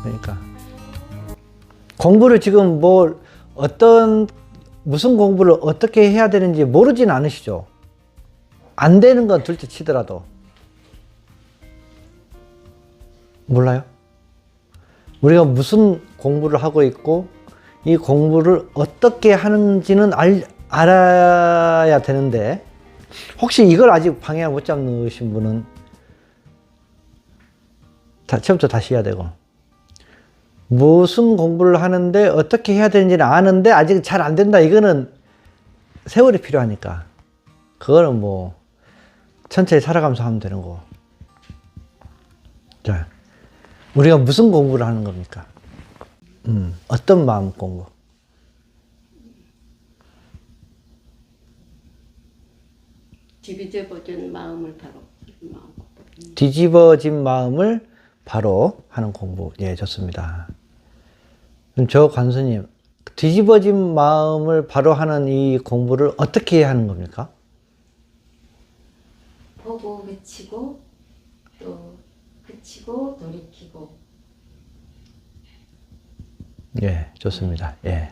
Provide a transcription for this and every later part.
그러니까 공부를 지금 무슨 공부를 어떻게 해야 되는지 모르진 않으시죠? 안 되는 건 둘째 치더라도. 몰라요? 우리가 무슨 공부를 하고 있고 이 공부를 어떻게 하는지는 알아야 되는데, 혹시 이걸 아직 방향을 못 잡으신 분은 처음부터 다시 해야 되고, 무슨 공부를 하는데 어떻게 해야 되는지는 아는데 아직 잘 안 된다, 이거는 세월이 필요하니까 그거는 뭐 천천히 살아가면서 하면 되는 거고. 자, 우리가 무슨 공부를 하는 겁니까? 어떤 마음 공부? 뒤집어진 마음을 바로 뒤집어진 마음을 바로 하는 공부. 예, 좋습니다. 그럼 저 관수님, 뒤집어진 마음을 바로 하는 이 공부를 어떻게 하는 겁니까? 보고 그치고 또 그치고 돌이키고. 예, 좋습니다. 예.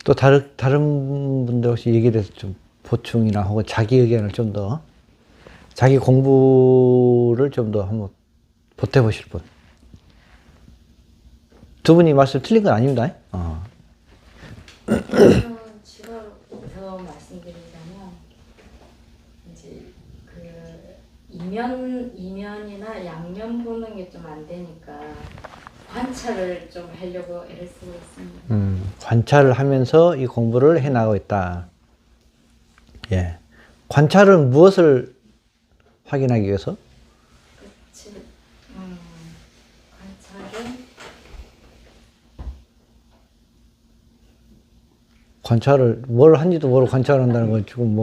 또 다른 분들 혹시 얘기를 해서 좀 보충이나 혹은 자기 의견을 좀 더, 자기 공부를 좀 더 한번 보태보실 분. 두 분이 말씀 틀린 건 아닙니다. 추가로 말씀드리자면, 이제 이면이나 양면 보는 게 좀 안 되니까 관찰을 좀 하려고 애를 쓰고 있습니다. 관찰을 하면서 이 공부를 해 나가고 있다. 예. 관찰은 무엇을 확인하기 위해서? 관찰을 뭘 한지도 모르고 관찰한다는 건 지금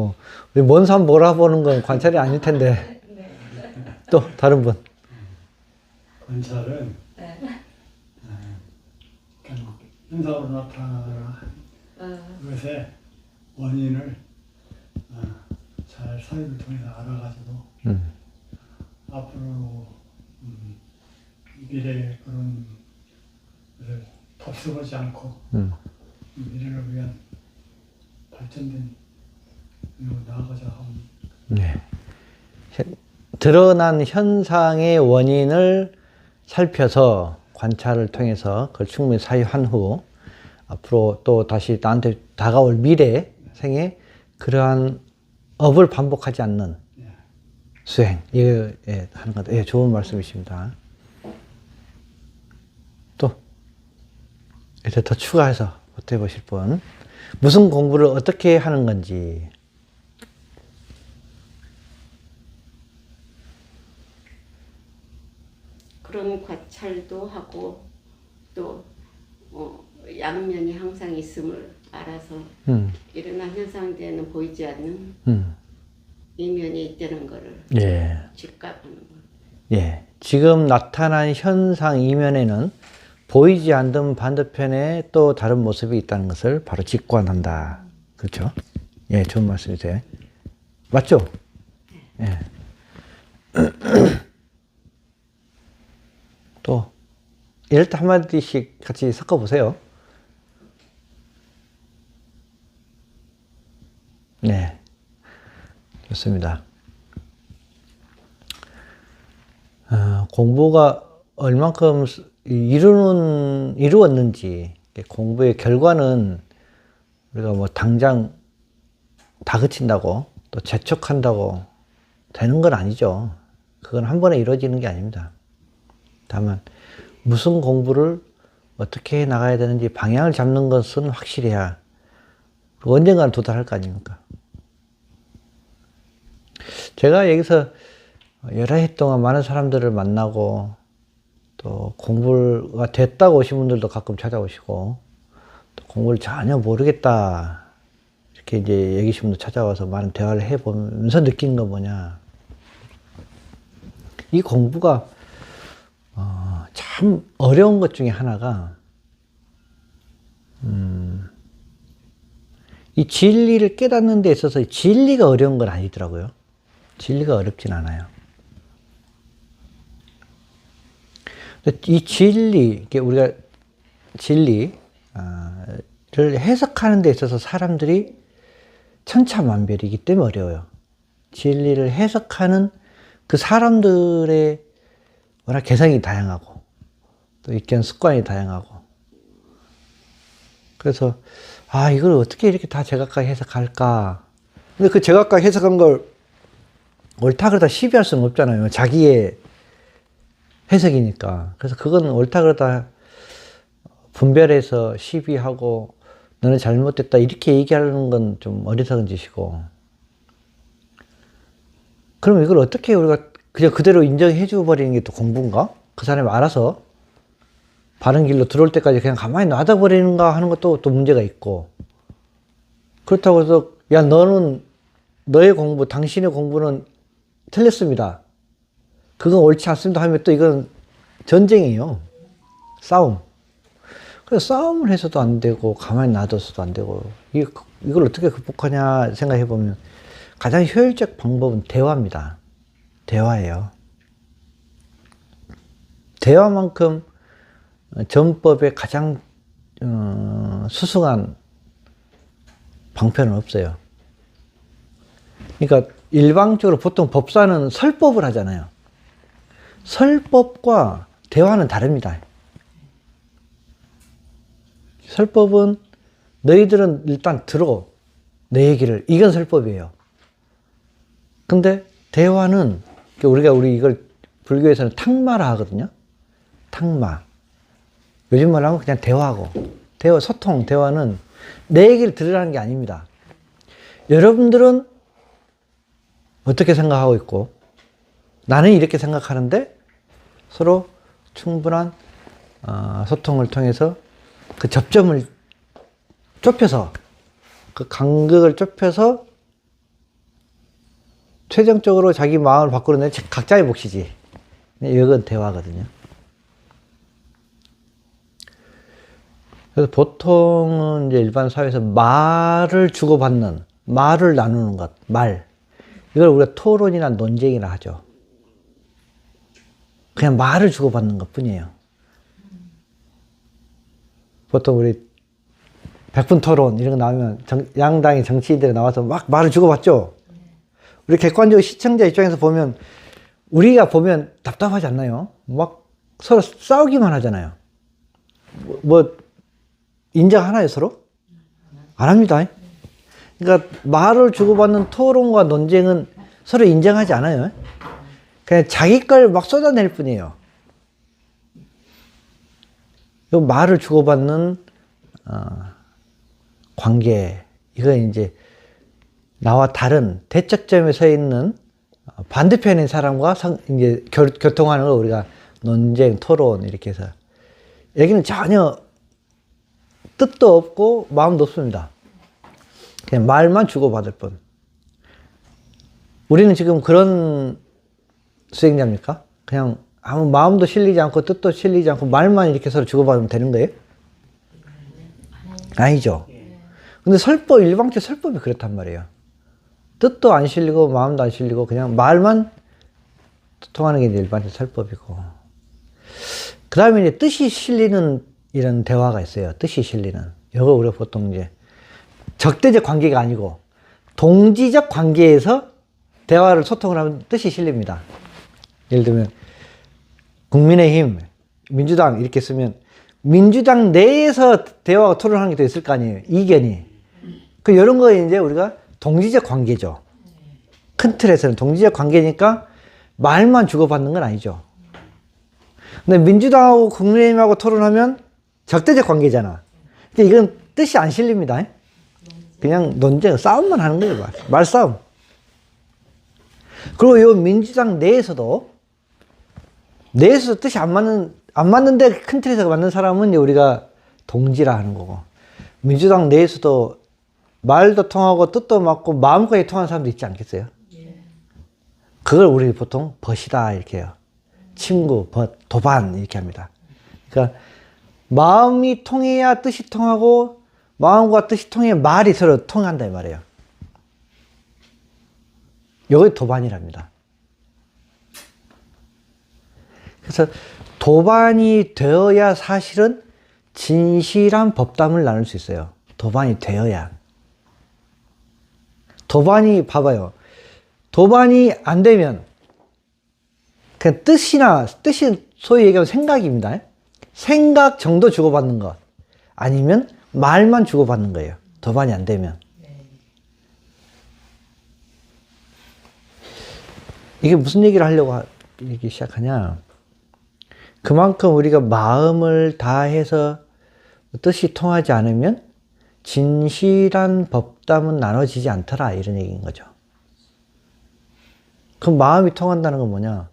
먼 산 몰아보는 건 관찰이 아닐 텐데. 또 다른 분. 관찰은 현상으로 나타나는 것의 원인을 잘 사유를 통해서 알아가지고 앞으로 미래의 그런 것을 덥석하지 않고 미래를 위한 발전된 일로 나아가자 하면. 네. 드러난 현상의 원인을 살펴서 관찰을 통해서 그걸 충분히 사유한 후 앞으로 또 다시 나한테 다가올 미래 생에 그러한 업을 반복하지 않는 수행, 이거 하는 것. 예, 좋은 말씀이십니다. 또 이제 더 추가해서 보태보실 분, 무슨 공부를 어떻게 하는 건지. 그런 관찰도 하고 또 양면이 항상 있음을 알아서 일어난 현상들에는 보이지 않는 이면이 있다는 것을 예. 직감하는 것. 예. 지금 나타난 현상 이면에는 보이지 않던 반대편에 또 다른 모습이 있다는 것을 바로 직관한다. 그렇죠? 예, 좋은 말씀이세요. 맞죠? 예. 또 이럴 때 한마디씩 같이 섞어보세요. 네, 좋습니다. 공부가 얼만큼 이루었는지, 공부의 결과는 우리가 당장 다 그친다고 또 재촉한다고 되는 건 아니죠. 그건 한 번에 이루어지는 게 아닙니다. 다만 무슨 공부를 어떻게 해 나가야 되는지 방향을 잡는 것은 확실해야 언젠가는 도달할 거 아닙니까? 제가 여기서 여러 해 동안 많은 사람들을 만나고 또 공부가 됐다고 오신 분들도 가끔 찾아오시고 또 공부를 전혀 모르겠다 이렇게 이제 여기신 분도 찾아와서 많은 대화를 해보면서 느낀 건 뭐냐, 이 공부가 참 어려운 것 중에 하나가 이 진리를 깨닫는 데 있어서 진리가 어려운 건 아니더라고요. 진리가 어렵진 않아요. 이 진리, 이게 우리가 진리를 해석하는 데 있어서 사람들이 천차만별이기 때문에 어려워요. 진리를 해석하는 그 사람들의 워낙 개성이 다양하고 또 입견 습관이 다양하고 그래서 이걸 어떻게 이렇게 다 제각각 해석할까. 근데 그 제각각 해석한 걸 옳다 그러다 시비할 수는 없잖아요. 자기의 해석이니까. 그래서 그건 옳다 그러다 분별해서 시비하고 너는 잘못됐다 이렇게 얘기하는 건 좀 어리석은 짓이고, 그럼 이걸 어떻게 우리가 그냥 그대로 인정해 줘 버리는 게 또 공부인가? 그 사람이 알아서 바른 길로 들어올 때까지 그냥 가만히 놔둬 버리는가 하는 것도 또 문제가 있고, 그렇다고 해서 야 너는 너의 공부, 당신의 공부는 틀렸습니다, 그건 옳지 않습니다 하면 또 이건 전쟁이에요. 싸움. 그래서 싸움을 해서도 안 되고 가만히 놔둬서도 안 되고, 이걸 어떻게 극복하냐 생각해 보면 가장 효율적 방법은 대화입니다. 대화예요. 대화만큼 전법의 가장 수승한 방편은 없어요. 그러니까 일방적으로 보통 법사는 설법을 하잖아요. 설법과 대화는 다릅니다. 설법은 너희들은 일단 들어, 내 얘기를. 이건 설법이에요. 근데 대화는 우리 이걸 불교에서는 탁마라 하거든요. 탁마. 요즘 말로 하면 그냥 대화고. 대화, 소통, 대화는 내 얘기를 들으라는 게 아닙니다. 여러분들은 어떻게 생각하고 있고 나는 이렇게 생각하는데 서로 충분한 소통을 통해서 그 접점을 좁혀서, 그 간극을 좁혀서 최종적으로 자기 마음을 바꾸는 데는 각자의 몫이지. 이건 대화거든요. 그래서 보통은 이제 일반 사회에서 말을 주고받는, 말을 나누는 것, 말. 이걸 우리가 토론이나 논쟁이라 하죠. 그냥 말을 주고받는 것 뿐이에요. 보통 우리 100분 토론 이런 거 나오면 양당의 정치인들이 나와서 막 말을 주고받죠. 우리 객관적으로 시청자 입장에서 보면, 우리가 보면 답답하지 않나요? 막 서로 싸우기만 하잖아요. 뭐 인정하나요, 서로? 안 합니다. 그러니까 말을 주고받는 토론과 논쟁은 서로 인정하지 않아요. 그냥 자기 걸 막 쏟아낼 뿐이에요. 이 말을 주고받는 관계, 이건 이제 나와 다른 대척점에 서 있는 반대편인 사람과 이제 교통하는 걸 우리가 논쟁, 토론 이렇게 해서, 여기는 전혀 뜻도 없고 마음도 없습니다. 그냥 말만 주고받을 뿐. 우리는 지금 그런 수행자입니까? 그냥 아무 마음도 실리지 않고 뜻도 실리지 않고 말만 이렇게 서로 주고받으면 되는 거예요? 아니죠. 근데 설법, 일방적 설법이 그렇단 말이에요. 뜻도 안 실리고 마음도 안 실리고 그냥 말만 통하는 게 이제 일반적 설법이고, 그 다음에 이제 뜻이 실리는 이런 대화가 있어요. 뜻이 실리는. 이거 우리가 보통 이제 적대적 관계가 아니고 동지적 관계에서 대화를 소통을 하면 뜻이 실립니다. 예를 들면 국민의힘, 민주당 이렇게 쓰면 민주당 내에서 대화가 토론하는 게 더 있을 거 아니에요. 이견이. 이런 거 이제 우리가 동지적 관계죠. 큰 틀에서는 동지적 관계니까 말만 주고받는 건 아니죠. 근데 민주당하고 국민의힘하고 토론하면 적대적 관계잖아. 근데 이건 뜻이 안 실립니다. 그냥 논쟁, 싸움만 하는 거예요. 말싸움. 그리고 이 민주당 내에서도 뜻이 안 맞는데 큰 틀에서 맞는 사람은 우리가 동지라 하는 거고, 민주당 내에서도 말도 통하고 뜻도 맞고 마음까지 통하는 사람도 있지 않겠어요? 그걸 우리 보통 벗이다 이렇게 해요. 친구, 벗, 도반 이렇게 합니다. 그러니까 마음이 통해야 뜻이 통하고 마음과 뜻이 통해야 말이 서로 통한다 이 말이에요. 이걸 도반이랍니다. 그래서 도반이 되어야 사실은 진실한 법담을 나눌 수 있어요. 도반이 되어야. 도반이, 봐봐요. 도반이 안 되면, 그냥 뜻이 소위 얘기하면 생각입니다. 생각 정도 주고받는 것. 아니면 말만 주고받는 거예요. 도반이 안 되면. 이게 무슨 얘기를 하려고 얘기 시작하냐. 그만큼 우리가 마음을 다해서 뜻이 통하지 않으면 진실한 법담은 나눠지지 않더라. 이런 얘기인 거죠. 그럼 마음이 통한다는 건 뭐냐.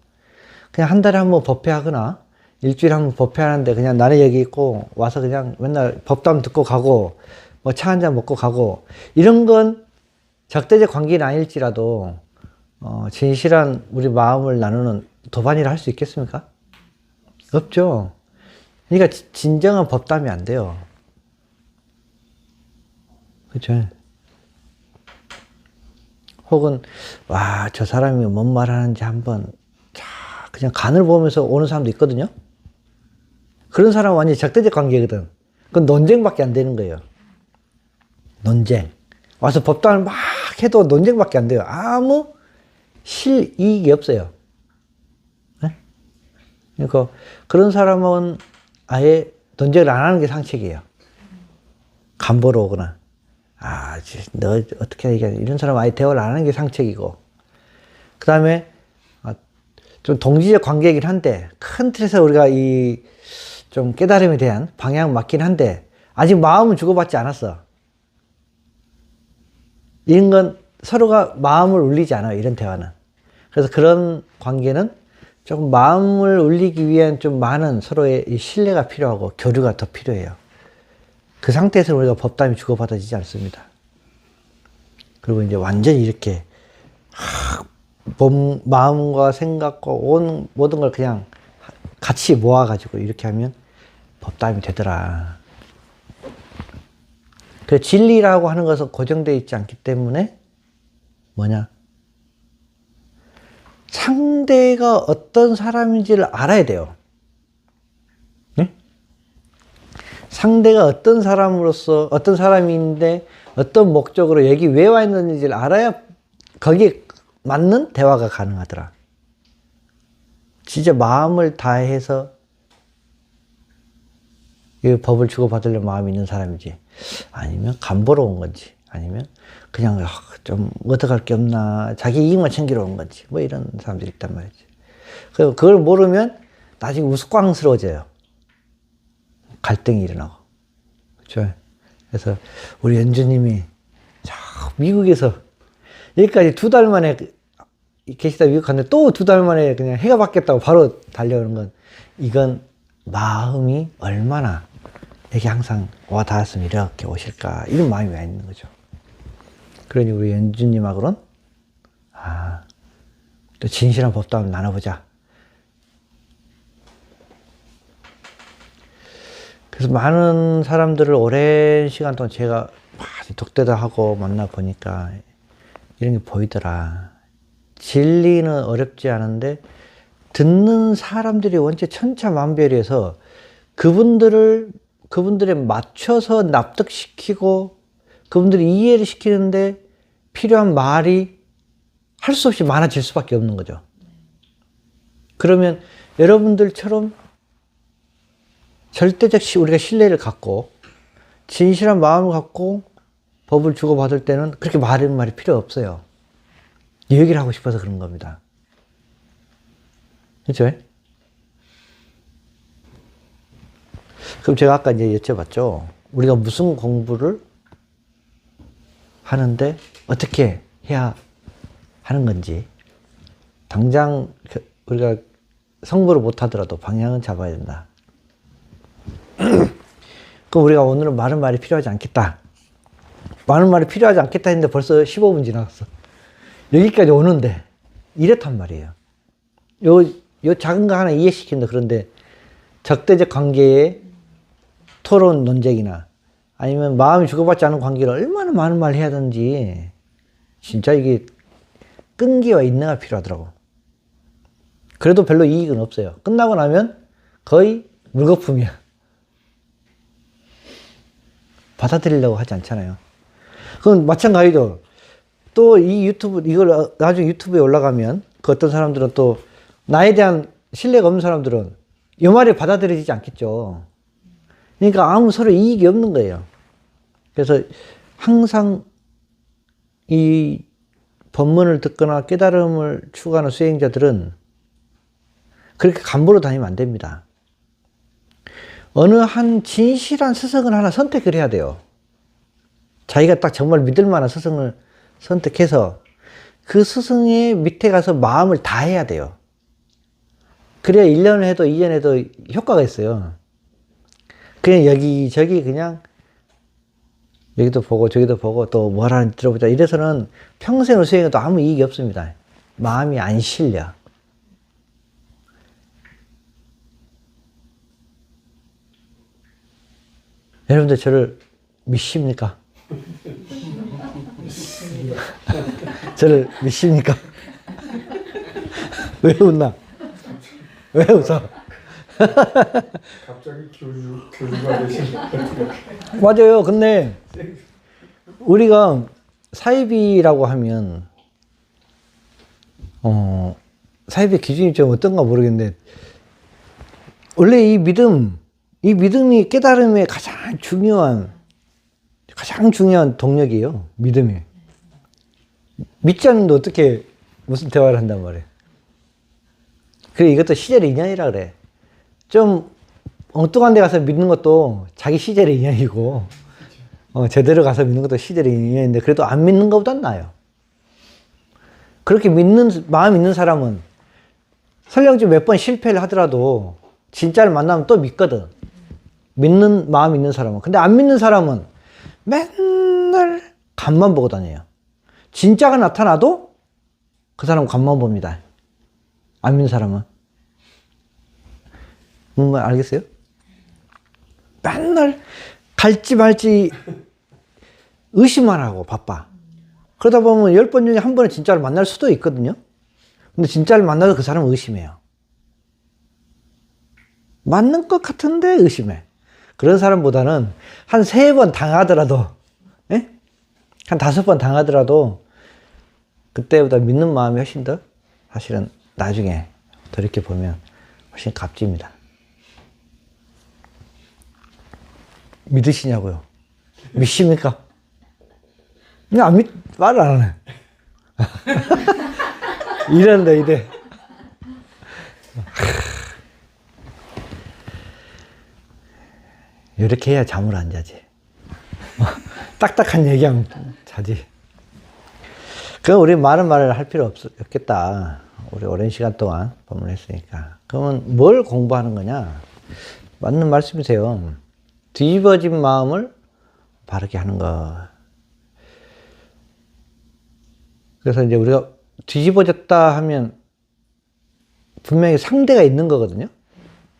그냥 한 달에 한 번 법회하거나 일주일에 한 번 법회하는데 그냥 나는 여기 있고 와서 그냥 맨날 법담 듣고 가고 뭐 차 한 잔 먹고 가고 이런 건 적대적 관계는 아닐지라도 진실한 우리 마음을 나누는 도반이라 할 수 있겠습니까? 없죠. 그러니까 진정한 법담이 안 돼요. 그렇죠? 혹은 와, 저 사람이 뭔 말 하는지 한번 그냥 간을 보면서 오는 사람도 있거든요. 그런 사람은 완전히 적대적 관계거든. 그건 논쟁밖에 안 되는 거예요. 논쟁. 와서 법담을 막 해도 논쟁밖에 안 돼요. 아무 실이익이 없어요. 네? 그러니까 그런 사람은 아예 논쟁을 안 하는 게 상책이에요. 간 보러 오거나 너 어떻게 얘기하냐 이런 사람 아예 대화를 안 하는 게 상책이고, 그 다음에 좀 동지적 관계이긴 한데 큰 틀에서 우리가 이 좀 깨달음에 대한 방향은 맞긴 한데 아직 마음은 주고받지 않았어. 이런 건 서로가 마음을 울리지 않아요. 이런 대화는. 그래서 그런 관계는 조금 마음을 울리기 위한 좀 많은 서로의 이 신뢰가 필요하고 교류가 더 필요해요. 그 상태에서 우리가 법담이 주고받아지지 않습니다. 그리고 이제 완전히 이렇게 마음과 생각과 온 모든 걸 그냥 같이 모아가지고 이렇게 하면 법담이 되더라. 그 진리라고 하는 것은 고정되어 있지 않기 때문에 뭐냐? 상대가 어떤 사람인지를 알아야 돼요. 네? 상대가 어떤 사람으로서 어떤 사람인데 어떤 목적으로 여기 왜 와 있는지를 알아야 거기에 맞는 대화가 가능하더라. 진짜 마음을 다해서 이 법을 주고받으려는 마음이 있는 사람이지, 아니면 간 보러 온 건지, 아니면 그냥 좀 얻어갈 게 없나 자기 이익만 챙기러 온 건지, 뭐 이런 사람들이 있단 말이지. 그걸 모르면 나중에 우스꽝스러워져요. 갈등이 일어나고. 그렇죠? 그래서 우리 연주님이 미국에서 여기까지 2달 만에 계시다 미국 갔는데 또 2달 만에 그냥 해가 바뀌었다고 바로 달려오는 건, 이건 마음이 얼마나 여기 항상 와 닿았으면 이렇게 오실까, 이런 마음이 와 있는 거죠. 그러니 우리 연주님하고는 또 진실한 법담을 나눠보자. 그래서 많은 사람들을 오랜 시간 동안 제가 독대도 하고 만나 보니까 이런 게 보이더라. 진리는 어렵지 않은데 듣는 사람들이 원체 천차만별이어서 그분들에 맞춰서 납득시키고 그분들이 이해를 시키는데 필요한 말이 할 수 없이 많아질 수밖에 없는 거죠. 그러면 여러분들처럼 절대적 우리가 신뢰를 갖고 진실한 마음을 갖고 법을 주고받을 때는 그렇게 말이 필요 없어요. 이 얘기를 하고 싶어서 그런 겁니다. 그렇죠? 그럼 제가 아까 이제 여쭤봤죠. 우리가 무슨 공부를 하는데 어떻게 해야 하는 건지. 당장 우리가 성불을 못 하더라도 방향은 잡아야 된다. 그럼 우리가 오늘은 많은 말이 필요하지 않겠다. 많은 말이 필요하지 않겠다 했는데 벌써 15분 지났어. 여기까지 오는데 이렇단 말이에요. 요 작은 거 하나 이해시킨다. 그런데 적대적 관계에 토론 논쟁이나 아니면 마음이 주고받지 않은 관계를 얼마나 많은 말 해야 되는지, 진짜 이게 끈기와 인내가 필요하더라고. 그래도 별로 이익은 없어요. 끝나고 나면 거의 물거품이야. 받아들이려고 하지 않잖아요. 그건 마찬가지죠. 또 이 유튜브, 이걸 나중에 유튜브에 올라가면 그 어떤 사람들은 또 나에 대한 신뢰가 없는 사람들은 이 말이 받아들여지지 않겠죠. 그러니까 아무 서로 이익이 없는 거예요. 그래서 항상 이 법문을 듣거나 깨달음을 추구하는 수행자들은 그렇게 감보로 다니면 안 됩니다. 어느 한 진실한 스승을 하나 선택을 해야 돼요. 자기가 딱 정말 믿을 만한 스승을 선택해서 그 스승의 밑에 가서 마음을 다해야 돼요. 그래야 1년을 해도 2년 해도 효과가 있어요. 그냥 여기저기 그냥 여기도 보고 저기도 보고 또 뭘 하는지 들어보자 이래서는 평생을 수행해도 아무 이익이 없습니다. 마음이 안 실려. 여러분들 저를 믿습니까? 저를 믿습니까? 왜 웃나? 왜 웃어? 갑자기 교류가 되시는 맞아요. 근데 우리가 사이비라고 하면 사이비 기준이 좀 어떤가 모르겠는데 원래 이 믿음이 깨달음의 가장 중요한 동력이에요. 믿음이. 믿지 않는데 어떻게 무슨 대화를 한단 말이에요. 그래 이것도 시절의 인연이라 그래. 좀 엉뚱한 데 가서 믿는 것도 자기 시절의 인연이고 제대로 가서 믿는 것도 시절의 인연인데 그래도 안 믿는 것보단 나아요. 그렇게 마음 있는 사람은 설령 좀 몇 번 실패를 하더라도 진짜를 만나면 또 믿거든. 믿는 마음 있는 사람은. 근데 안 믿는 사람은 맨날 간만 보고 다녀요. 진짜가 나타나도 그 사람은 간만 봅니다. 안 믿는 사람은. 뭔가 알겠어요? 맨날 갈지 말지 의심만 하고 바빠. 그러다 보면 10번 중에 한 번은 진짜를 만날 수도 있거든요. 근데 진짜를 만나도 그 사람은 의심해요. 맞는 것 같은데 의심해. 그런 사람보다는 한 3번 당하더라도, 예? 한 5번 당하더라도 그때보다 믿는 마음이 훨씬 더 사실은 나중에 돌이켜보면 훨씬 값집니다. 믿으시냐고요? 믿습니까? 그냥 말을 안 하네. 이런데, 이래. 이렇게 해야 잠을 안 자지. 딱딱한 얘기하면 자지. 그럼 우리 많은 말을 할 필요 없겠다. 우리 오랜 시간 동안 법문했으니까. 그러면 뭘 공부하는 거냐? 맞는 말씀이세요. 뒤집어진 마음을 바르게 하는 것. 그래서 이제 우리가 뒤집어졌다 하면 분명히 상대가 있는 거거든요.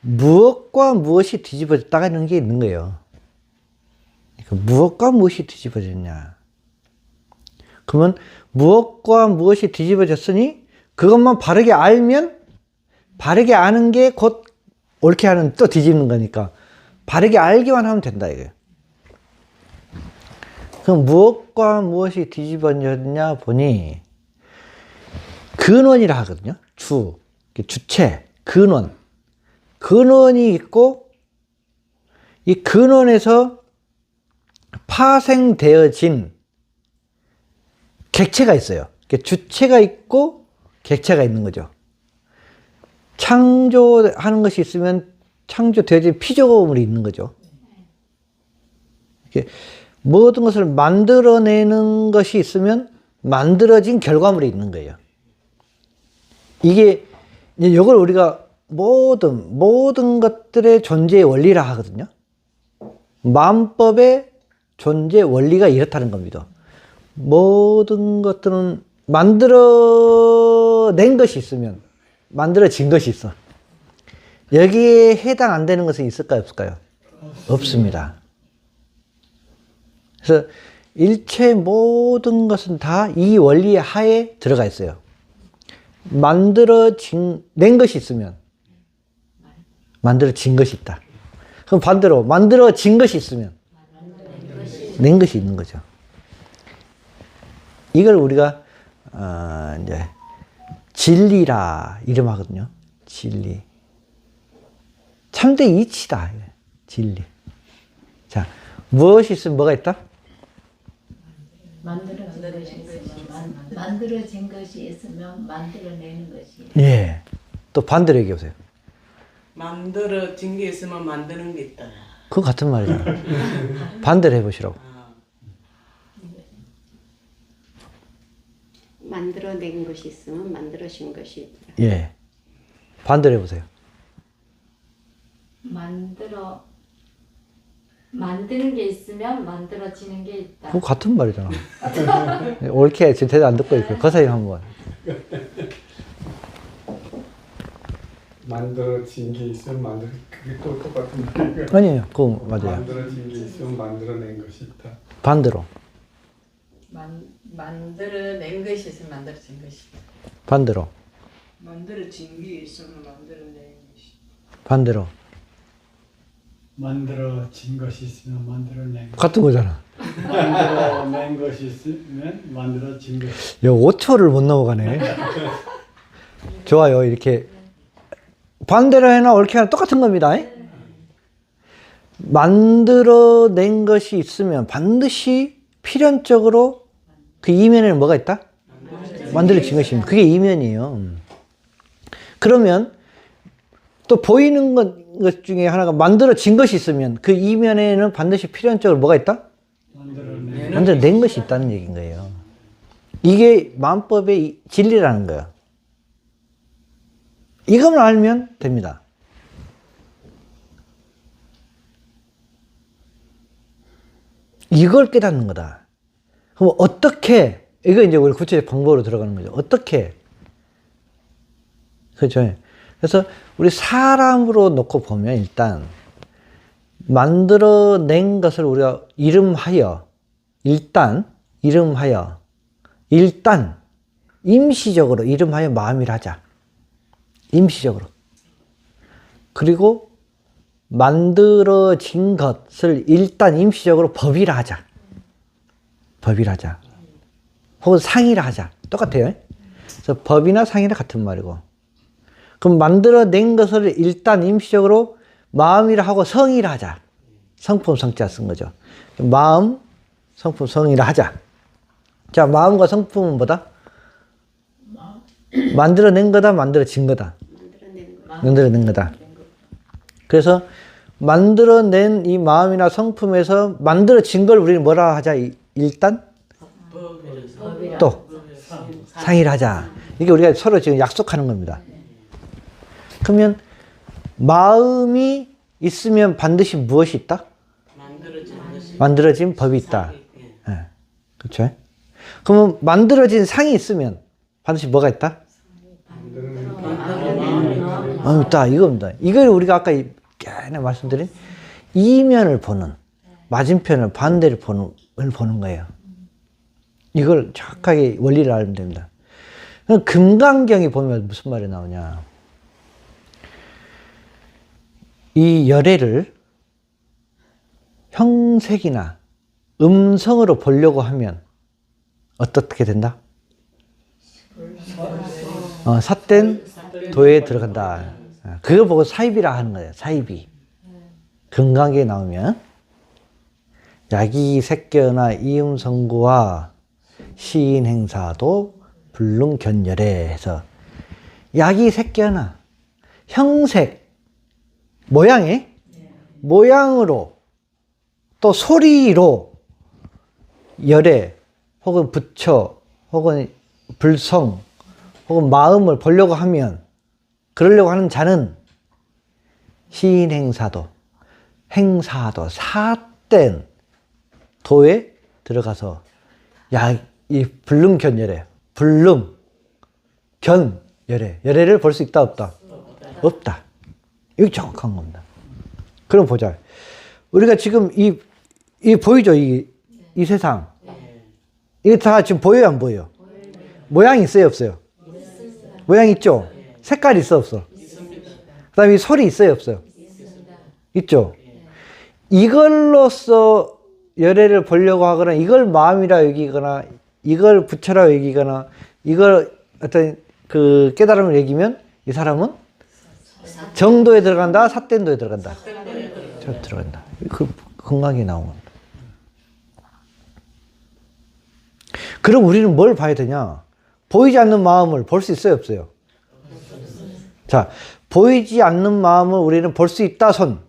무엇과 무엇이 뒤집어졌다가 있는 게 있는 거예요. 그러니까 무엇과 무엇이 뒤집어졌냐. 그러면 무엇과 무엇이 뒤집어졌으니 그것만 바르게 알면 바르게 아는 게 곧 옳게 하는 또 뒤집는 거니까 바르게 알기만 하면 된다 이거예요. 그럼 무엇과 무엇이 뒤집어졌냐 보니 근원이라 하거든요. 주체, 근원이 있고 이 근원에서 파생되어진 객체가 있어요. 주체가 있고 객체가 있는 거죠. 창조하는 것이 있으면 창조되어진 피조물이 있는 거죠. 모든 것을 만들어내는 것이 있으면 만들어진 결과물이 있는 거예요. 이게 이걸 우리가 모든 것들의 존재의 원리라 하거든요. 마음법의 존재 원리가 이렇다는 겁니다. 모든 것들은 만들어낸 것이 있으면 만들어진 것이 있어. 여기에 해당 안 되는 것은 있을까요, 없을까요? 없습니다. 그래서 일체 모든 것은 다 이 원리의 하에 들어가 있어요. 낸 것이 있으면 만들어진 것이 있다. 그럼 반대로 만들어진 것이 있으면 낸 것이 있는 거죠. 이걸 우리가 이제 진리라 이름하거든요. 진리. 참된 이치다. 진리. 자, 무엇이 있으면 뭐가 있다? 만들어진 것이 있으면 만들어내는 것이. 예. 또 반대로 얘기해 보세요. 만들어진 게 있으면 만드는 게 있다. 그거 같은 말이잖아. 반대로 해보시라고. 만들어낸 것이 있으면 만들어진 것이 있다. 예. 반대로 해보세요. 만드는 게 있으면 만들어지는 게 있다. 그거 같은 말이잖아. 옳게 지금 대답 안 듣고 있고 그 사이 한번. 만들어진 게 있으면 그게 또 똑같은 말이에요. 아니에요. 그거 맞아요. 만들어진 게 있으면 만들어낸 것이 있다. 반대로. 만들어낸 것이 있으면 만들어진 것이. 반대로. 만들어진 게 있으면 만들어낸 것이. 반대로. 만들어진 것이 있으면 만들어낸 것. 같은 거잖아. 만들어낸 것이 있으면 만들어진 것. 야, 5초를 못 넘어가네. 좋아요. 이렇게 반대로 해나 옳게 하나 똑같은 겁니다. 만들어낸 것이 있으면 반드시 필연적으로 그 이면에는 뭐가 있다? 만들어진 것입니다. 그게 이면이에요. 그러면 또 보이는 것 중에 하나가 만들어진 것이 있으면 그 이면에는 반드시 필연적으로 뭐가 있다? 만들어낸 것이 있다는 얘기인 거예요. 이게 마음법의 진리라는 거예요. 이것만 알면 됩니다. 이걸 깨닫는 거다. 그럼 어떻게, 이거 이제 우리 구체적 방법으로 들어가는 거죠. 어떻게. 그렇죠. 그래서 우리 사람으로 놓고 보면 일단 만들어낸 것을 우리가 이름하여, 일단 임시적으로 이름하여 마음이라 하자. 임시적으로. 그리고 만들어진 것을 일단 임시적으로 법이라 하자. 혹은 상이라 하자. 똑같아요. 그래서 법이나 상이나 같은 말이고. 그럼 만들어낸 것을 일단 임시적으로 마음이라 하고 성이라 하자. 성품 성자 쓴 거죠. 마음, 성품, 성이라 하자. 자, 마음과 성품은 뭐다? 만들어낸 거다, 만들어진 거다. 만들어낸 거다. 그래서 만들어낸 이 마음이나 성품에서 만들어진 걸 우리는 뭐라 하자? 일단 또 상이라 하자. 이게 우리가 서로 지금 약속하는 겁니다. 그러면 마음이 있으면 반드시 무엇이 있다? 만들어진 법이 있다. 네. 그렇죠? 그러면 만들어진 상이 있으면 반드시 뭐가 있다? 있다. 이겁니다. 이걸 우리가 아까 말씀드린 이면을 보는, 맞은편을, 반대를 보는 거예요. 이걸 정확하게 원리를 알면 됩니다. 금강경에 보면 무슨 말이 나오냐. 이 열애를 형색이나 음성으로 보려고 하면 어떻게 된다? 삿된 도에 들어간다. 그걸 보고 사입이라 하는 거예요. 사입이. 금강경에 나오면 야기색견나 이음성구와 시인행사도 불능견열에 해서 야기색견나 형색 모양으로 또 소리로 열애 혹은 부처 혹은 불성 혹은 마음을 보려고 하면 그러려고 하는 자는 시인행사도 삿된 도에 들어가서 이 불능견열애 열애를 볼 수 있다 없다? 없다. 이게 정확한 겁니다. 그럼 보자. 우리가 지금 이 보이죠? 이 세상. 이게 다 지금 보여요, 안 보여요? 모양이 있어요, 없어요? 모양 있죠? 색깔 있어, 없어? 그 다음에 이 소리 있어요, 없어요? 있죠? 이걸로써 열애를 보려고 하거나 이걸 마음이라 여기거나 이걸 부처라 여기거나 이걸 어떤 그 깨달음을 여기면 이 사람은 정도에 들어간다, 사된도에 들어간다. 잘 들어간다. 그 건강하게 나온 겁니다. 그럼 우리는 뭘 봐야 되냐? 보이지 않는 마음을 볼 수 있어요, 없어요? 자, 보이지 않는 마음을 우리는 볼 수 있다, 손.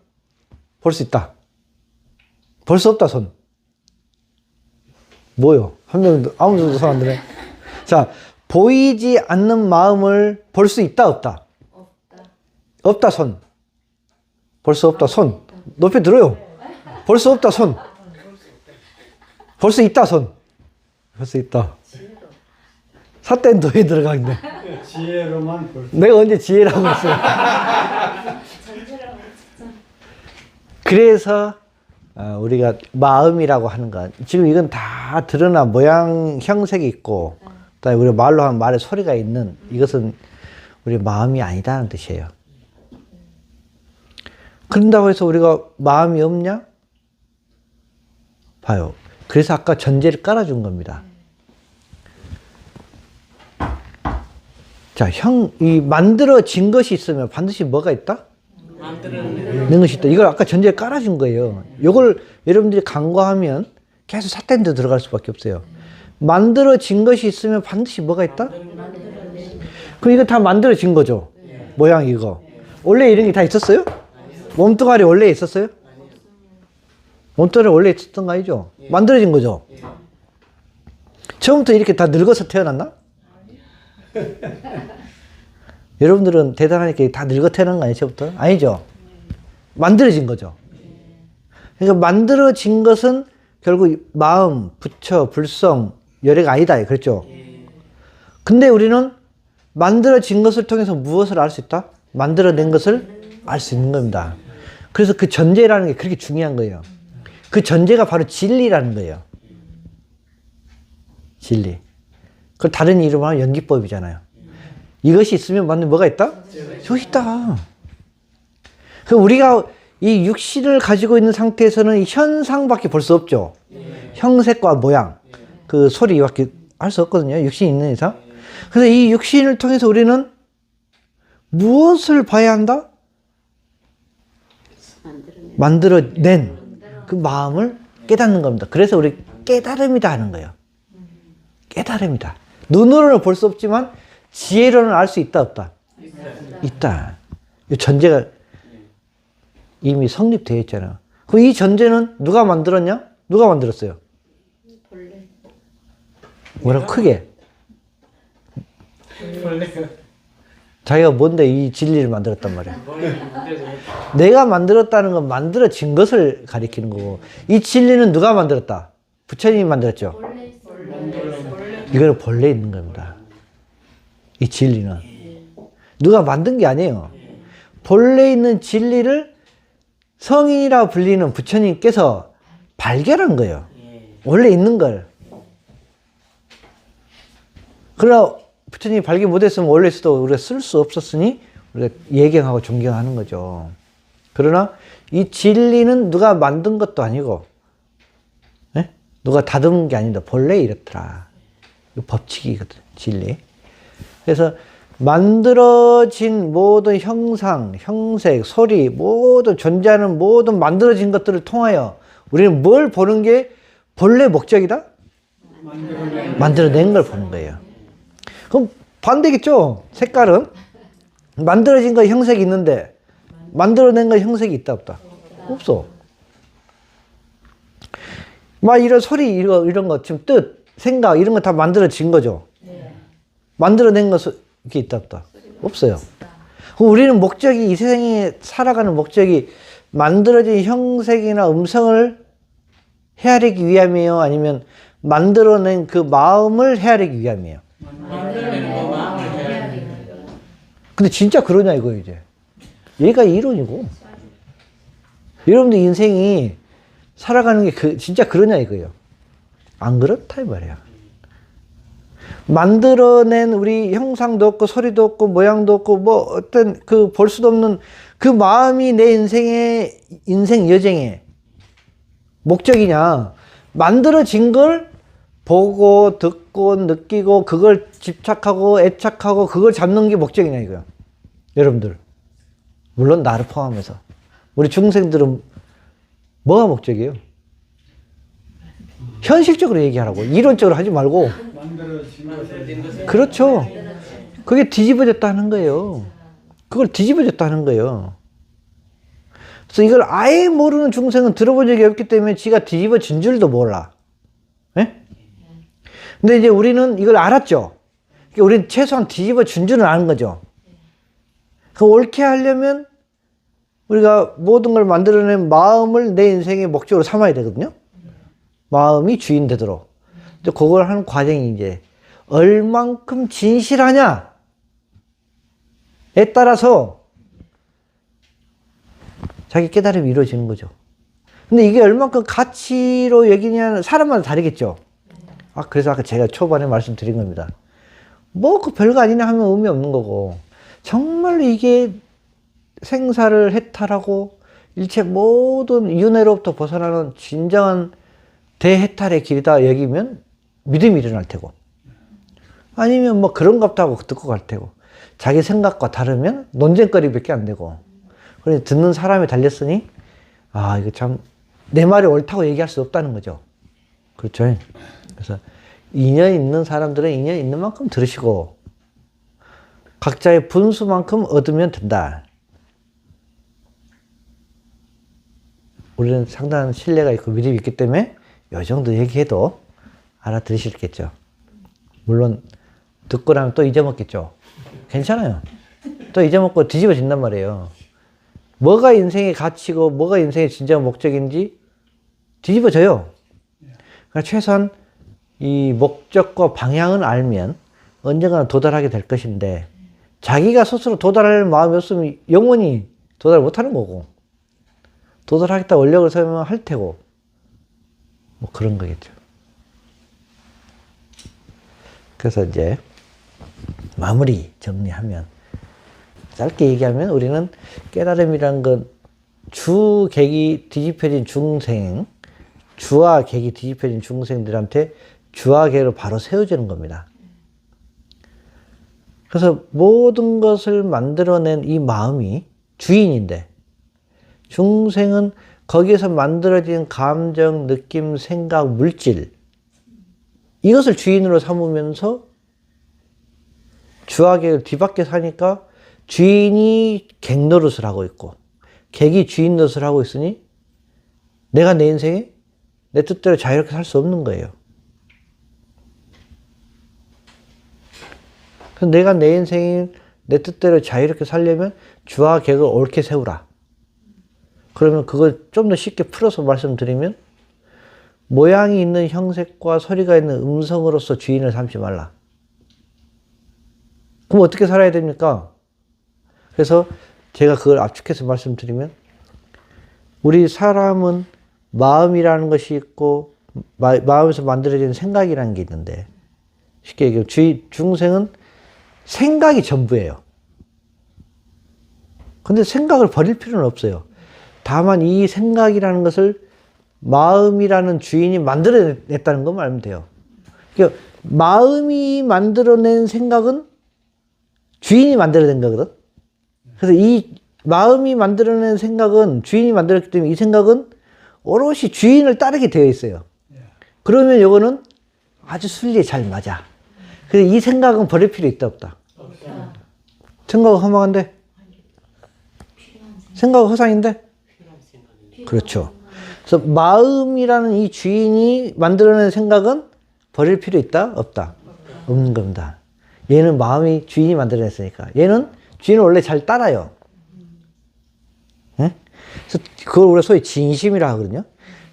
볼 수 있다. 볼 수 없다, 손. 뭐요? 한 명도, 아무도 손 안 드네. 자, 보이지 않는 마음을 볼 수 있다, 없다? 없다, 손. 볼 수 없다, 손. 높이 들어요. 볼 수 없다, 손. 볼 수 있다, 손. 볼 수 있다. 사된도에 들어가 있네. 지혜로만 볼 수. 내가 언제 지혜라고 했어요? 그래서 우리가 마음이라고 하는 것, 지금 이건 다 드러난 모양 형색이 있고, 그다음에 우리가 말로 하면 말에 소리가 있는 이것은 우리 마음이 아니다는 뜻이에요. 그런다고 해서 우리가 마음이 없냐? 봐요. 그래서 아까 전제를 깔아준 겁니다. 자, 이 만들어진 것이 있으면 반드시 뭐가 있다? 만들어낸 것이 있다. 이걸 아까 전제에 깔아준 거예요. 이걸 여러분들이 간과하면 계속 사탄 데 들어갈 수밖에 없어요. 만들어진 것이 있으면 반드시 뭐가 있다? 그럼 이거 다 만들어진 거죠. 모양 이거. 원래 이런 게 다 있었어요? 몸뚱아리 원래 있었어요? 몸뚱아리 원래 있었던 거 아니죠? 만들어진 거죠. 처음부터 이렇게 다 늙어서 태어났나? 여러분들은 대단하니까 다 늙어 태어난 거 아니에요, 처음부터? 아니죠? 만들어진 거죠. 그러니까 만들어진 것은 결국 마음, 부처, 불성, 열애가 아니다. 그렇죠? 근데 우리는 만들어진 것을 통해서 무엇을 알 수 있다? 만들어낸 것을 알 수 있는 겁니다. 그래서 그 전제라는 게 그렇게 중요한 거예요. 그 전제가 바로 진리라는 거예요. 진리. 그 다른 이름으로 하면 연기법이잖아요. 이것이 있으면 맞는 뭐가 있다? 저것이 있다. 그 우리가 이 육신을 가지고 있는 상태에서는 이 현상밖에 볼 수 없죠. 형색과 모양, 그 소리밖에 할 수 없거든요. 육신이 있는 이상. 그래서 이 육신을 통해서 우리는 무엇을 봐야 한다? 만들어낸 그 마음을 깨닫는 겁니다. 그래서 우리 깨달음이다 하는 거예요. 깨달음이다. 눈으로는 볼 수 없지만 지혜로는 알 수 있다, 없다? 있다. 이 전제가 이미 성립되어 있잖아요. 그럼 이 전제는 누가 만들었냐? 누가 만들었어요? 뭐라고 크게? 자기가 뭔데 이 진리를 만들었단 말이야. 내가 만들었다는 건 만들어진 것을 가리키는 거고, 이 진리는 누가 만들었다? 부처님이 만들었죠. 이거는 본래 있는 겁니다. 이 진리는 누가 만든 게 아니에요. 본래 있는 진리를 성인이라 불리는 부처님께서 발견한 거예요. 원래 있는 걸. 그러나 부처님이 발견 못했으면 원래 있어도 우리가 쓸 수 없었으니 우리가 예경하고 존경하는 거죠. 그러나 이 진리는 누가 만든 것도 아니고, 네? 누가 다듬은 게 아니다. 본래 이렇더라. 이 법칙이거든, 진리. 그래서 만들어진 모든 형상, 형색, 소리, 모든 존재하는 모든 만들어진 것들을 통하여 우리는 뭘 보는 게 본래 목적이다? 만들어낸 걸 보는 거예요. 그럼 반대겠죠? 색깔은 만들어진 거 형색이 있는데 만들어낸 거 형색이 있다, 없다? 없어. 막 이런 소리, 이런 거, 지금 뜻, 생각, 이런 거 다 만들어진 거죠? 만들어낸 것이 있다, 없다? 없어요. 그럼 우리는 목적이, 이 세상에 살아가는 목적이 만들어진 형색이나 음성을 헤아리기 위함이에요? 아니면 만들어낸 그 마음을 헤아리기 위함이에요? 근데 진짜 그러냐 이거예요, 이제. 얘가 이론이고. 여러분들 인생이 살아가는 게 진짜 그러냐 이거예요. 안 그렇다 이 말이야. 만들어낸 우리 형상도 없고 소리도 없고 모양도 없고 뭐 어떤 그 볼 수도 없는 그 마음이 내 인생의 인생 여정의 목적이냐? 만들어진 걸 보고 듣고 느끼고 그걸 집착하고 애착하고 그걸 잡는 게 목적이냐 이거야. 여러분들. 물론 나를 포함해서. 우리 중생들은 뭐가 목적이에요? 현실적으로 얘기하라고. 이론적으로 하지 말고. 만들어진 것을 그렇죠. 그게 뒤집어졌다는 거예요. 그걸 뒤집어졌다는 거예요. 그래서 이걸 아예 모르는 중생은 들어본 적이 없기 때문에 지가 뒤집어진 줄도 몰라. 예? 근데 이제 우리는 이걸 알았죠. 그러니까 우리는 최소한 뒤집어진 줄은 아는 거죠. 그 옳게 하려면 우리가 모든 걸 만들어낸 마음을 내 인생의 목적으로 삼아야 되거든요. 마음이 주인 되도록. 근데 그걸 하는 과정이 이제 얼만큼 진실하냐에 따라서 자기 깨달음이 이루어지는 거죠. 근데 이게 얼만큼 가치로 여기냐는 사람마다 다르겠죠. 그래서 아까 제가 초반에 말씀드린 겁니다. 뭐 그 별거 아니냐 하면 의미 없는 거고, 정말로 이게 생사를 해탈하고 일체 모든 윤회로부터 벗어나는 진정한 대해탈의 길이다 여기면 믿음이 일어날 테고, 아니면 뭐 그런갑다 하고 듣고 갈 테고, 자기 생각과 다르면 논쟁거리밖에 안 되고. 그래서 듣는 사람이 달렸으니 이거 참 내 말이 옳다고 얘기할 수 없다는 거죠. 그렇죠. 그래서 인연 있는 사람들은 인연 있는 만큼 들으시고 각자의 분수만큼 얻으면 된다. 우리는 상당한 신뢰가 있고 믿음이 있기 때문에 이 정도 얘기해도 알아들으시겠죠. 물론 듣고 나면 또 잊어먹겠죠. 괜찮아요. 또 잊어먹고 뒤집어진단 말이에요. 뭐가 인생의 가치고 뭐가 인생의 진정한 목적인지 뒤집어져요. 그러니까 최소한 이 목적과 방향은 알면 언젠가는 도달하게 될 것인데, 자기가 스스로 도달할 마음이 없으면 영원히 도달 못하는 거고, 도달하겠다 원력을 세우면 할 테고, 뭐 그런 거겠죠. 그래서 이제 마무리 정리하면, 짧게 얘기하면 우리는 깨달음이란 건 주객이 뒤집혀진 중생, 주와 객이 뒤집혀진 중생들한테 주와 객으로 바로 세워지는 겁니다. 그래서 모든 것을 만들어낸 이 마음이 주인인데, 중생은 거기에서 만들어진 감정, 느낌, 생각, 물질, 이것을 주인으로 삼으면서 주와 객을 뒤바뀌어 사니까 주인이 객 노릇을 하고 있고 객이 주인 노릇을 하고 있으니 내가 내 인생에 내 뜻대로 자유롭게 살 수 없는 거예요. 그래서 내가 내 인생에 내 뜻대로 자유롭게 살려면 주와 객을 옳게 세우라. 그러면 그걸 좀 더 쉽게 풀어서 말씀드리면, 모양이 있는 형색과 소리가 있는 음성으로서 주인을 삼지 말라. 그럼 어떻게 살아야 됩니까? 그래서 제가 그걸 압축해서 말씀드리면, 우리 사람은 마음이라는 것이 있고 마음에서 만들어지는 생각이라는 게 있는데, 쉽게 얘기하면 중생은 생각이 전부예요. 근데 생각을 버릴 필요는 없어요. 다만 이 생각이라는 것을 마음이라는 주인이 만들어냈다는 것만 알면 돼요. 그러니까 마음이 만들어낸 생각은 주인이 만들어낸 거거든. 그래서 이 마음이 만들어낸 생각은 주인이 만들었기 때문에 이 생각은 오롯이 주인을 따르게 되어 있어요. 그러면 이거는 아주 순리에 잘 맞아. 그래서 이 생각은 버릴 필요 있다 없다? 생각은 허망한데? 생각은 허상인데? 그렇죠. 그래서 마음이라는 이 주인이 만들어낸 생각은 버릴 필요 있다 없다? 없는 겁니다. 얘는 마음이 주인이 만들어냈으니까. 얘는 주인을 원래 잘 따라요. 네? 그래서 그걸 우리가 소위 진심이라 하거든요.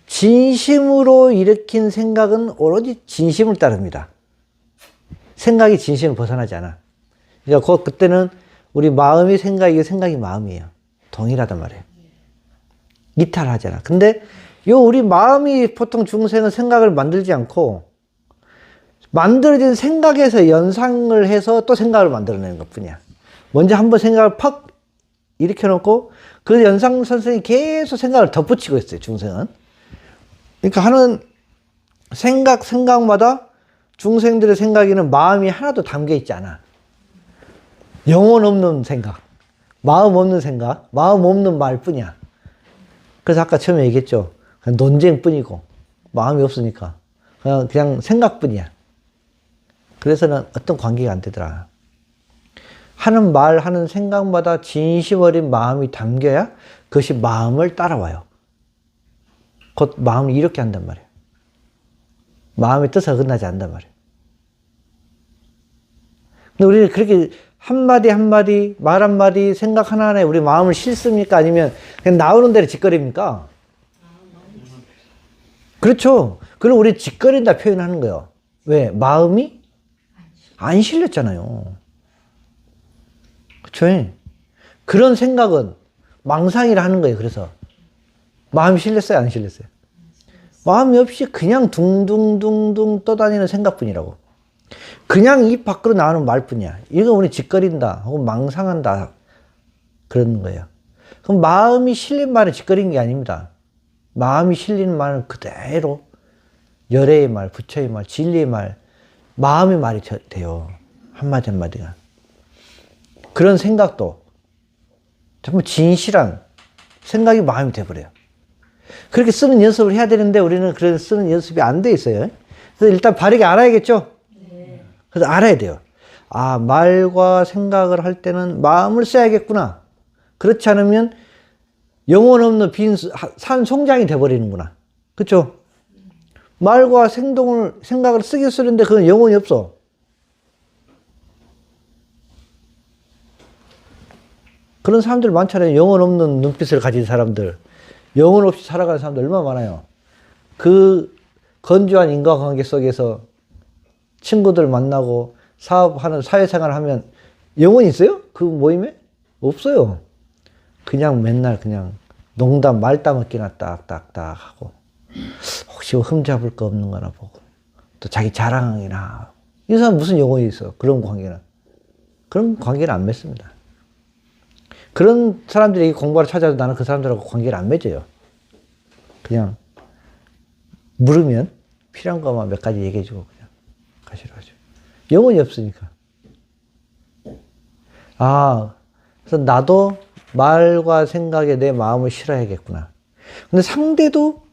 진심으로 일으킨 생각은 오로지 진심을 따릅니다. 생각이 진심을 벗어나지 않아. 그러니까 그때는 우리 마음이 생각이고 생각이 마음이에요. 동일하단 말이에요. 이탈하잖아. 근데 우리 마음이 보통 중생은 생각을 만들지 않고 만들어진 생각에서 연상을 해서 또 생각을 만들어내는 것 뿐이야. 먼저 한번 생각을 팍 일으켜놓고 그 연상선생이 계속 생각을 덧붙이고 있어요, 중생은. 그러니까 하는 생각마다 중생들의 생각에는 마음이 하나도 담겨 있지 않아. 영혼 없는 생각, 마음 없는 생각, 마음 없는 말 뿐이야. 그래서 아까 처음에 얘기했죠. 그냥 논쟁 뿐이고, 마음이 없으니까. 그냥 생각뿐이야. 그래서는 어떤 관계가 안 되더라. 하는 말, 하는 생각마다 진심 어린 마음이 담겨야 그것이 마음을 따라와요. 곧 마음이 이렇게 한단 말이에요. 마음의 뜻에 어긋나지 않단 말이에요. 근데 우리는 그렇게 한마디 한마디, 말 한마디, 생각 하나하나에 우리 마음을 싣습니까? 아니면 그냥 나오는 대로 짓거립니까? 그렇죠. 그걸 우리 짓거린다 표현하는 거예요. 왜? 마음이 안 실렸잖아요. 그렇죠. 그런 생각은 망상이라 하는 거예요. 그래서 마음이 실렸어요? 안 실렸어요? 마음이 없이 그냥 둥둥둥둥 떠다니는 생각뿐이라고. 그냥 입 밖으로 나오는 말뿐이야. 이거 우리 짓거린다 혹은 망상한다 그러는 거예요. 그럼 마음이 실린 말은 짓거린 게 아닙니다. 마음이 실리는 말은 그대로 열애의 말, 부처의 말, 진리의 말, 마음의 말이 돼요. 한마디 한마디가. 그런 생각도 정말 진실한 생각이 마음이 돼버려요. 그렇게 쓰는 연습을 해야 되는데 우리는 그런 쓰는 연습이 안 돼 있어요. 그래서 일단 바르게 알아야겠죠? 네. 그래서 알아야 돼요. 아, 말과 생각을 할 때는 마음을 써야겠구나. 그렇지 않으면 영혼 없는 빈 산 송장이 돼버리는구나. 그렇죠? 말과 생각을 쓰긴 쓰는데 그건 영혼이 없어. 그런 사람들 많잖아요. 영혼 없는 눈빛을 가진 사람들. 영혼 없이 살아가는 사람들 얼마나 많아요. 그 건조한 인간관계 속에서 친구들 만나고 사업하는 사회생활을 하면 영혼이 있어요? 그 모임에? 없어요. 그냥 맨날 그냥 농담 말따먹기나 딱딱딱 하고 혹시 흠잡을 거 없는 거나 보고 또 자기 자랑이나 하고. 이 사람 무슨 영혼이 있어? 그런 관계는. 그런 관계는 안 맺습니다. 그런 사람들이 공부하러 찾아도 나는 그 사람들하고 관계를 안 맺어요. 그냥 물으면 필요한 것만 몇 가지 얘기해주고 그냥 가시러 하죠. 영혼이 없으니까. 아, 그래서 나도 말과 생각에 내 마음을 실어야겠구나. 근데 상대도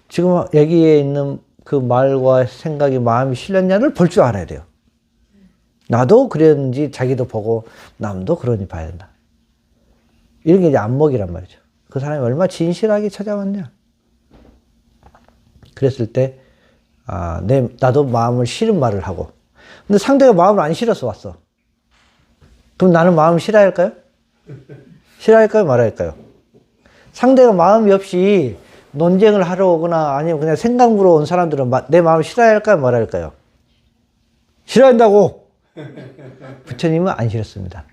지금 여기에 있는 그 말과 생각이 마음이 실렸냐를 볼 줄 알아야 돼요. 나도 그랬는지 자기도 보고 남도 그러니 봐야 된다. 이런 게 이제 안목이란 말이죠. 그 사람이 얼마나 진실하게 찾아왔냐. 그랬을 때, 아, 나도 마음을 실은 말을 하고. 근데 상대가 마음을 안 실어서 왔어. 그럼 나는 마음을 실어야 할까요? 실어야 할까요? 말아야 할까요? 상대가 마음이 없이 논쟁을 하러 오거나 아니면 그냥 생각으로 온 사람들은 내 마음을 실어야 할까요? 말아야 할까요? 실어야 한다고! 부처님은 안 실었습니다.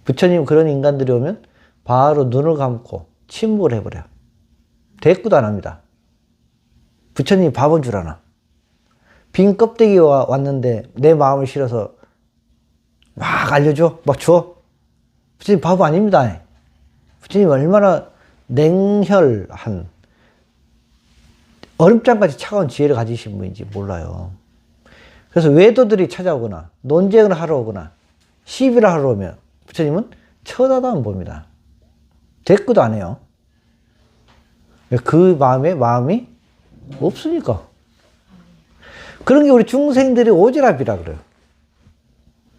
부처님 그런 인간들이 오면 바로 눈을 감고 침묵을 해버려요. 대꾸도 안 합니다. 부처님이 바본 줄 아나. 빈 껍데기가 왔는데 내 마음을 실어서 막 알려줘? 막 줘? 부처님 바보 아닙니다. 부처님 얼마나 냉혈한 얼음장까지 차가운 지혜를 가지신 분인지 몰라요. 그래서 외도들이 찾아오거나 논쟁을 하러 오거나 시비를 하러 오면 부처님은 쳐다도 안 봅니다. 대꾸도 안 해요. 그 마음이 없으니까. 그런 게 우리 중생들이 오지랖이라 그래요.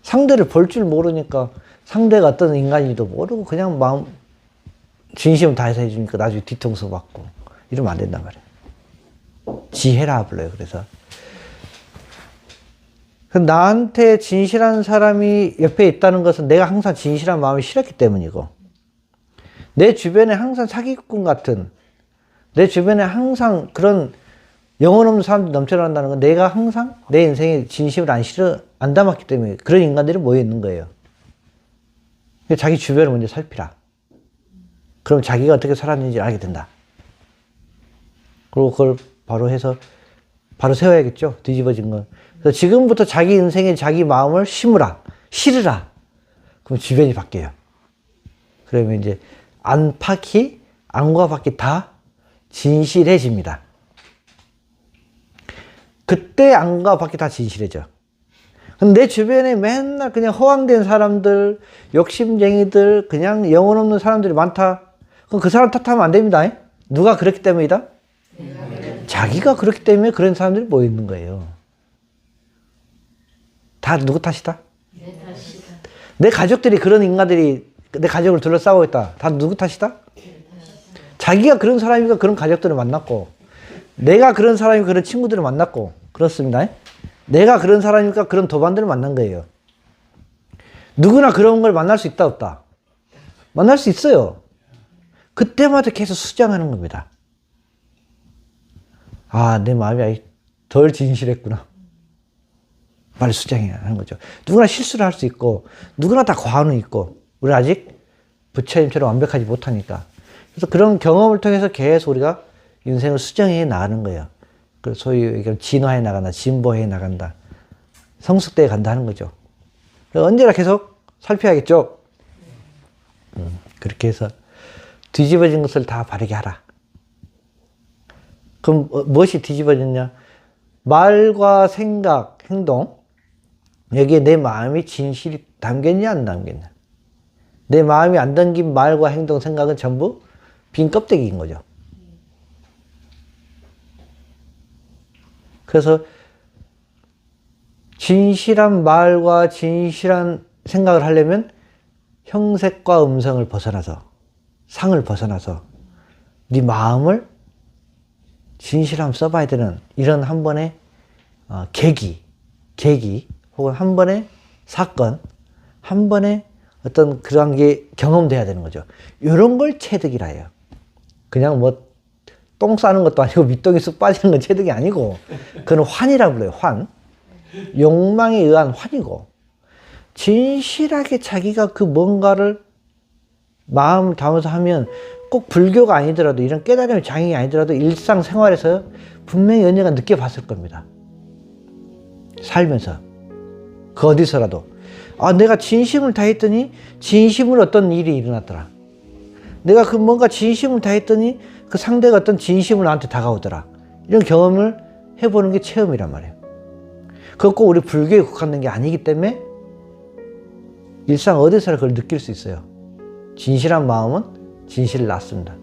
상대를 볼 줄 모르니까 상대가 어떤 인간인지도 모르고 그냥 마음 진심을 다해서 해주니까 나중에 뒤통수 맞고 이러면 안 된단 말이에요. 지혜라 불러요. 그래서 나한테 진실한 사람이 옆에 있다는 것은 내가 항상 진실한 마음이 실었기 때문이고, 내 주변에 항상 사기꾼 같은, 내 주변에 항상 그런 영혼 없는 사람들이 넘쳐난다는 건 내가 항상 내 인생에 진심을 안 담았기 때문에 그런 인간들이 모여 있는 거예요. 자기 주변을 먼저 살피라. 그럼 자기가 어떻게 살았는지 알게 된다. 그리고 그걸 바로 해서 바로 세워야겠죠. 뒤집어진 건. 그래서 지금부터 자기 인생에 자기 마음을 심으라, 실으라. 그럼 주변이 바뀌어요. 그러면 이제 안팎이, 안과 밖이 다 진실해집니다. 그때 안과 밖이 다 진실해져. 근데 내 주변에 맨날 그냥 허황된 사람들, 욕심쟁이들, 그냥 영혼 없는 사람들이 많다. 그럼 그 사람 탓하면 안 됩니다. 누가 그렇기 때문이다? 자기가 그렇기 때문에 그런 사람들이 모여 있는 거예요. 다 누구 탓이다? 내 탓이다. 내 가족들이 그런 인간들이 내 가족을 둘러싸고 있다. 다 누구 탓이다? 자기가 그런 사람이니까 그런 가족들을 만났고, 내가 그런 사람이니까 그런 친구들을 만났고, 그렇습니다. 내가 그런 사람이니까 그런 도반들을 만난 거예요. 누구나 그런 걸 만날 수 있다, 없다? 만날 수 있어요. 그때마다 계속 수정하는 겁니다. 아, 내 마음이 덜 진실했구나. 빨리 수정해야 하는 거죠. 누구나 실수를 할 수 있고, 누구나 다 과언은 있고, 우리는 아직 부처님처럼 완벽하지 못하니까. 그래서 그런 경험을 통해서 계속 우리가 인생을 수정해 나가는 거예요. 그래서 소위 진화해 나간다, 진보해 나간다, 성숙되어 간다 하는 거죠. 언제나 계속 살펴야겠죠. 그렇게 해서 뒤집어진 것을 다 바르게 하라. 그럼 무엇이 뒤집어졌냐? 말과 생각, 행동, 여기에 내 마음이 진실이 담겼냐 안 담겼냐. 내 마음이 안 담긴 말과 행동, 생각은 전부 빈 껍데기인 거죠. 그래서 진실한 말과 진실한 생각을 하려면 형색과 음성을 벗어나서, 상을 벗어나서 네 마음을 진실함 써봐야 되는 이런 한 번의 계기 혹은 한 번의 사건, 한 번의 어떤 그런 게 경험돼야 되는 거죠. 이런 걸 체득이라 해요. 그냥 뭐 똥 싸는 것도 아니고 밑동이 쑥 빠지는 건 체득이 아니고, 그건 환이라고 불러요. 환. 욕망에 의한 환이고, 진실하게 자기가 그 뭔가를 마음을 담아서 하면 꼭 불교가 아니더라도, 이런 깨달음의 장애가 아니더라도 일상생활에서 분명히 언젠가 느껴봤을 겁니다. 살면서. 그 어디서라도. 아, 내가 진심을 다했더니 진심으로 어떤 일이 일어났더라. 내가 그 뭔가 진심을 다했더니 그 상대가 어떤 진심으로 나한테 다가오더라. 이런 경험을 해보는 게 체험이란 말이에요. 그거 꼭 우리 불교에 국한된 게 아니기 때문에 일상 어디서나 그걸 느낄 수 있어요. 진실한 마음은 진실을 낳습니다.